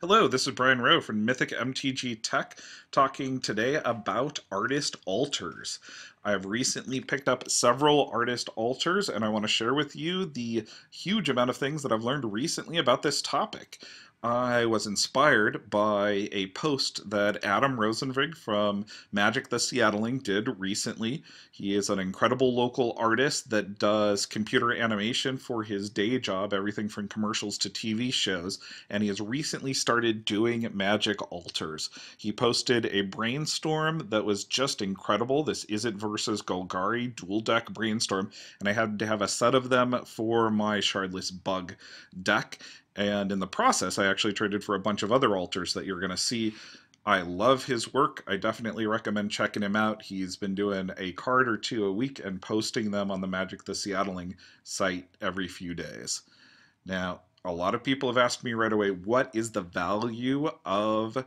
Hello, this is Brian Rowe from Mythic MTG Tech talking today about artist altars. I've recently picked up several artist altars and I want to share with you the huge amount of things that I've learned recently about this topic. I was inspired by a post that Adam Rosenvig from Magic the Seattling did recently. He is an incredible local artist that does computer animation for his day job, everything from commercials to TV shows, and he has recently started doing magic altars. He posted a brainstorm that was just incredible. This Izzet versus Golgari dual deck brainstorm, and I had to have a set of them for my Shardless Bug deck. And in the process, I actually traded for a bunch of other altars that you're going to see. I love his work. I definitely recommend checking him out. He's been doing a card or two a week and posting them on the Magic the Seattling site every few days. Now, a lot of people have asked me right away, what is the value of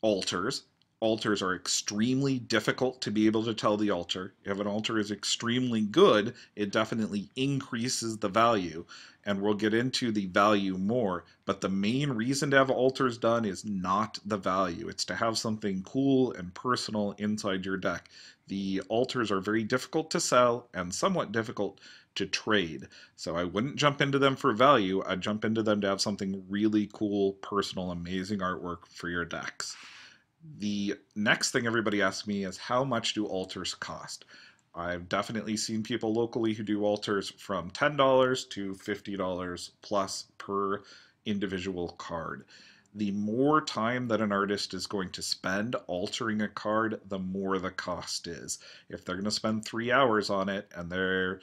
altars? Altars are extremely difficult to be able to tell the altar. If an altar is extremely good, it definitely increases the value, and we'll get into the value more. But the main reason to have altars done is not the value. It's to have something cool and personal inside your deck. The altars are very difficult to sell and somewhat difficult to trade. So I wouldn't jump into them for value. I'd jump into them to have something really cool, personal, amazing artwork for your decks. The next thing everybody asks me is how much do altars cost? I've definitely seen people locally who do altars from $10 to $50 plus per individual card. The more time that an artist is going to spend altering a card, the more the cost is. If they're going to spend 3 hours on it and they're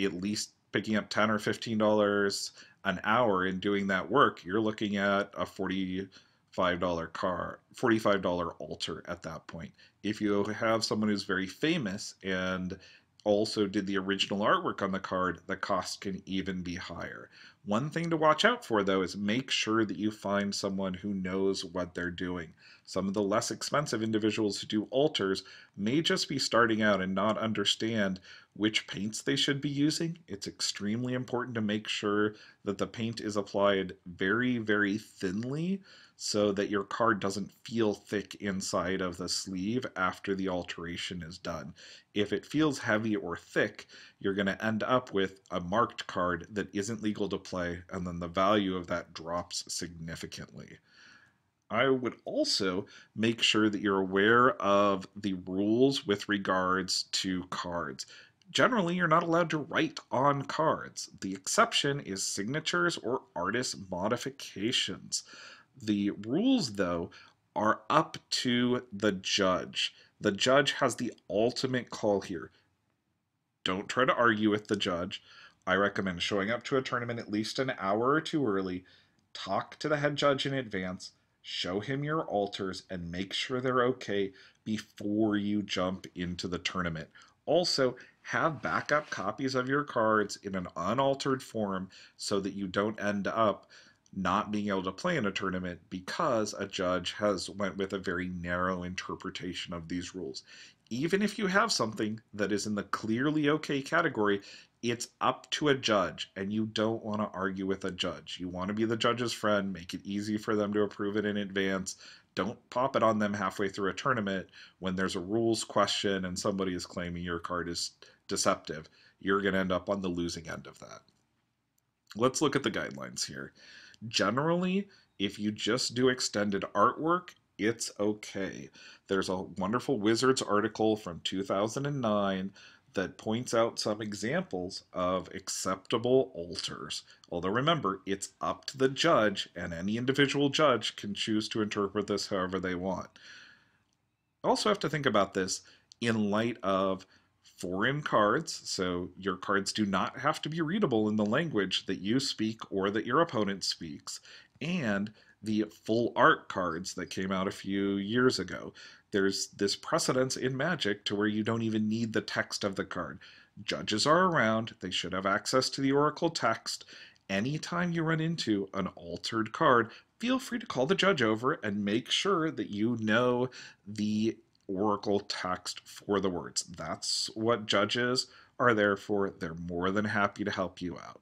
at least picking up $10 or $15 an hour in doing that work, you're looking at a $45 altar at that point. If you have someone who's very famous and also did the original artwork on the card, the cost can even be higher. One thing to watch out for, though, is make sure that you find someone who knows what they're doing. Some of the less expensive individuals who do altars may just be starting out and not understand which paints they should be using. It's extremely important to make sure that the paint is applied very, very thinly so that your card doesn't feel thick inside of the sleeve after the alteration is done. If it feels heavy or thick, you're going to end up with a marked card that isn't legal to play, and then the value of that drops significantly. I would also make sure that you're aware of the rules with regards to cards. Generally, you're not allowed to write on cards. The exception is signatures or artist modifications. The rules, though, are up to the judge. The judge has the ultimate call here. Don't try to argue with the judge. I recommend showing up to a tournament at least an hour or two early, talk to the head judge in advance, show him your altars, and make sure they're okay before you jump into the tournament. Also, have backup copies of your cards in an unaltered form so that you don't end up not being able to play in a tournament because a judge has went with a very narrow interpretation of these rules. Even if you have something that is in the clearly okay category, it's up to a judge, and you don't want to argue with a judge. You want to be the judge's friend, make it easy for them to approve it in advance. Don't pop it on them halfway through a tournament when there's a rules question and somebody is claiming your card is deceptive. You're going to end up on the losing end of that. Let's look at the guidelines here. Generally, if you just do extended artwork, it's okay. There's a wonderful Wizards article from 2009 that points out some examples of acceptable altars. Although remember, it's up to the judge, and any individual judge can choose to interpret this however they want. Also have to think about this in light of foreign cards, so your cards do not have to be readable in the language that you speak or that your opponent speaks, and the full art cards that came out a few years ago. There's this precedence in Magic to where you don't even need the text of the card. Judges are around, they should have access to the Oracle text. Anytime you run into an altered card, feel free to call the judge over and make sure that you know the Oracle text for the words. That's what judges are there for. They're more than happy to help you out.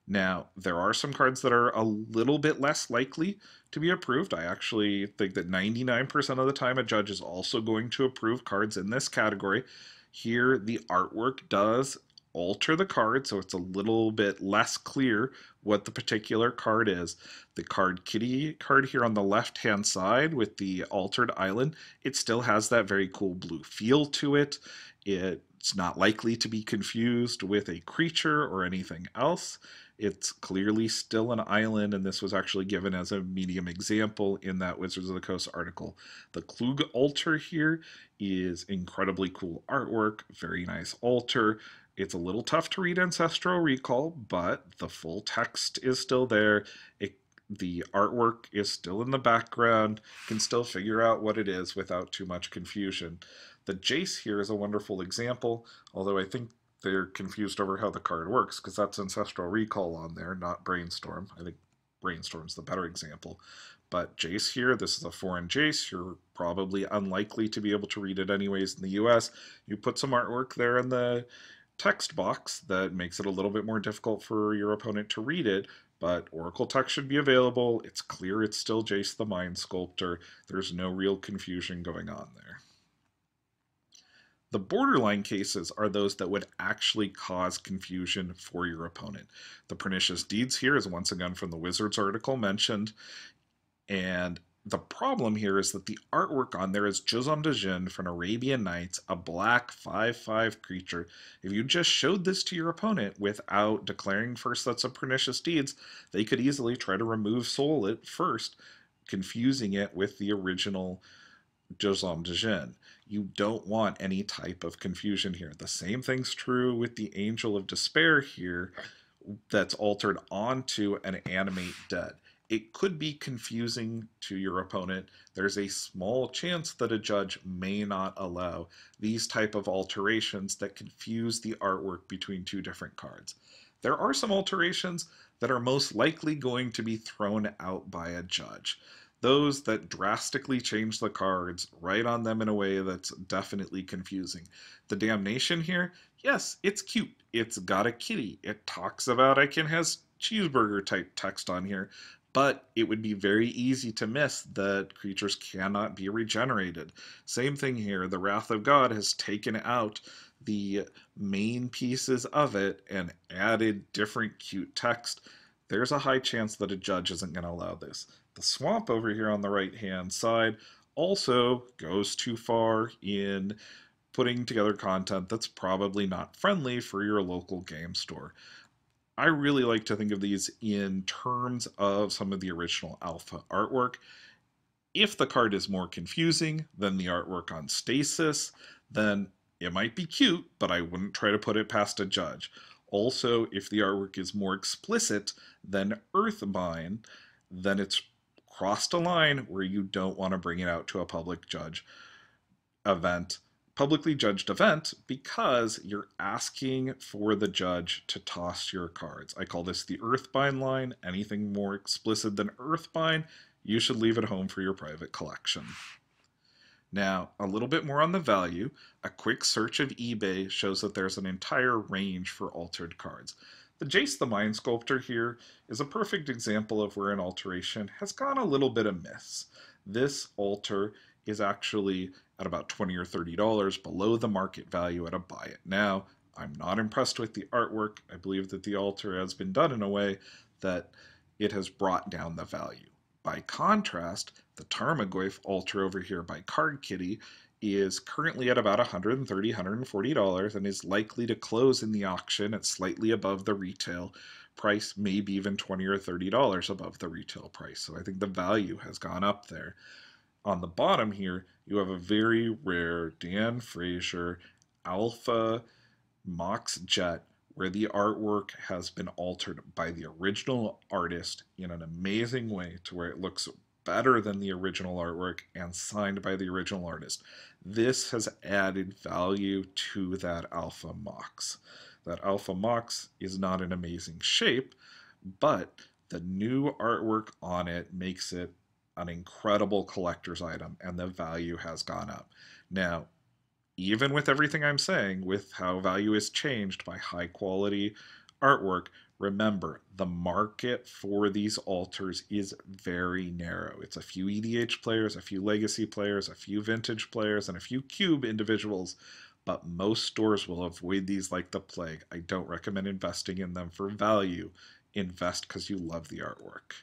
Now, there are some cards that are a little bit less likely to be approved. I actually think that 99% of the time a judge is also going to approve cards in this category. Here, the artwork does alter the card, so it's a little bit less clear what the particular card is. The card kitty card here on the left hand side with the altered island, it still has that very cool blue feel to it. It's not likely to be confused with a creature or anything else. It's clearly still an island, and this was actually given as a medium example in that Wizards of the Coast article. The Klug altar here is incredibly cool artwork, very nice altar. It's a little tough to read Ancestral Recall, but the full text is still there. The artwork is still in the background. You can still figure out what it is without too much confusion. The Jace here is a wonderful example, although I think they're confused over how the card works because that's Ancestral Recall on there, not Brainstorm. I think Brainstorm's the better example. But Jace here, this is a foreign Jace. You're probably unlikely to be able to read it anyways in the US. You put some artwork there in the text box that makes it a little bit more difficult for your opponent to read it, but Oracle text should be available. It's clear it's still Jace the Mind Sculptor. There's no real confusion going on there. The borderline cases are those that would actually cause confusion for your opponent. The Pernicious Deeds here is once again from the Wizards article mentioned, and the problem here is that the artwork on there is Juzam Djinn from Arabian Nights, a black 5/5 creature. If you just showed this to your opponent without declaring first that's a Pernicious Deeds, they could easily try to remove Soul it first, confusing it with the original Juzam Djinn. You don't want any type of confusion here. The same thing's true with the Angel of Despair here that's altered onto an Animate Dead. It could be confusing to your opponent. There's a small chance that a judge may not allow these type of alterations that confuse the artwork between two different cards. There are some alterations that are most likely going to be thrown out by a judge. Those that drastically change the cards, write on them in a way that's definitely confusing. The Damnation here, yes, it's cute. It's got a kitty. It talks about I can has cheeseburger type text on here, but it would be very easy to miss that creatures cannot be regenerated. Same thing here. The Wrath of God has taken out the main pieces of it and added different cute text. There's a high chance that a judge isn't going to allow this. The Swamp over here on the right hand side also goes too far in putting together content that's probably not friendly for your local game store. I really like to think of these in terms of some of the original alpha artwork. If the card is more confusing than the artwork on Stasis, then it might be cute, but I wouldn't try to put it past a judge. Also, if the artwork is more explicit than Earthbind, then it's crossed a line where you don't want to bring it out to a publicly judged event, because you're asking for the judge to toss your cards. I call this the Earthbind line. Anything more explicit than Earthbind, you should leave at home for your private collection. Now, a little bit more on the value. A quick search of eBay shows that there's an entire range for altered cards. The Jace the Mind Sculptor here is a perfect example of where an alteration has gone a little bit amiss. This alter is actually at about $20 or $30 below the market value at a buy it now. I'm not impressed with the artwork. I believe that the alter has been done in a way that it has brought down the value. By contrast, the Tarmogoyf altar over here by Card Kitty is currently at about $130, $140 and is likely to close in the auction at slightly above the retail price, maybe even $20 or $30 above the retail price. So I think the value has gone up there. On the bottom here, you have a very rare Dan Frazier Alpha Mox Jet, where the artwork has been altered by the original artist in an amazing way to where it looks better than the original artwork and signed by the original artist. This has added value to that Alpha Mox. That Alpha Mox is not in amazing shape, but the new artwork on it makes it an incredible collector's item, and the value has gone up. Now, even with everything I'm saying, with how value is changed by high quality artwork, Remember, the market for these altars is very narrow. It's a few EDH players, a few legacy players, a few vintage players, and a few cube individuals, but most stores will avoid these like the plague. I don't recommend investing in them for value. Invest because you love the artwork.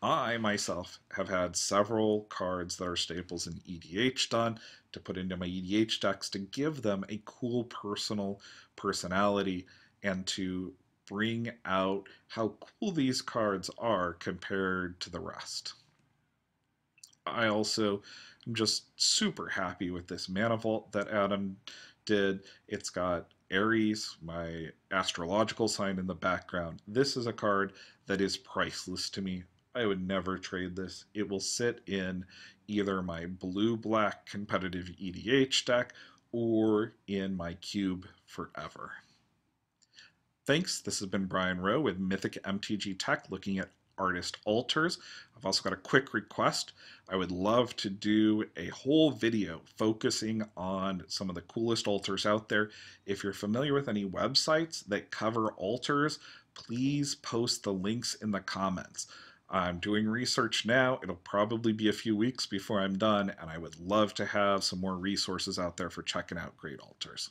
I myself have had several cards that are staples in EDH done to put into my EDH decks to give them a cool personal personality and to bring out how cool these cards are compared to the rest. I also am just super happy with this mana vault that Adam did. It's got Aries, my astrological sign, in the background. This is a card that is priceless to me. I would never trade this. It will sit in either my blue-black competitive EDH deck or in my cube forever. Thanks. This has been Brian Rowe with Mythic MTG Tech looking at artist altars. I've also got a quick request. I would love to do a whole video focusing on some of the coolest altars out there. If you're familiar with any websites that cover altars, please post the links in the comments. I'm doing research now. It'll probably be a few weeks before I'm done, and I would love to have some more resources out there for checking out great altars.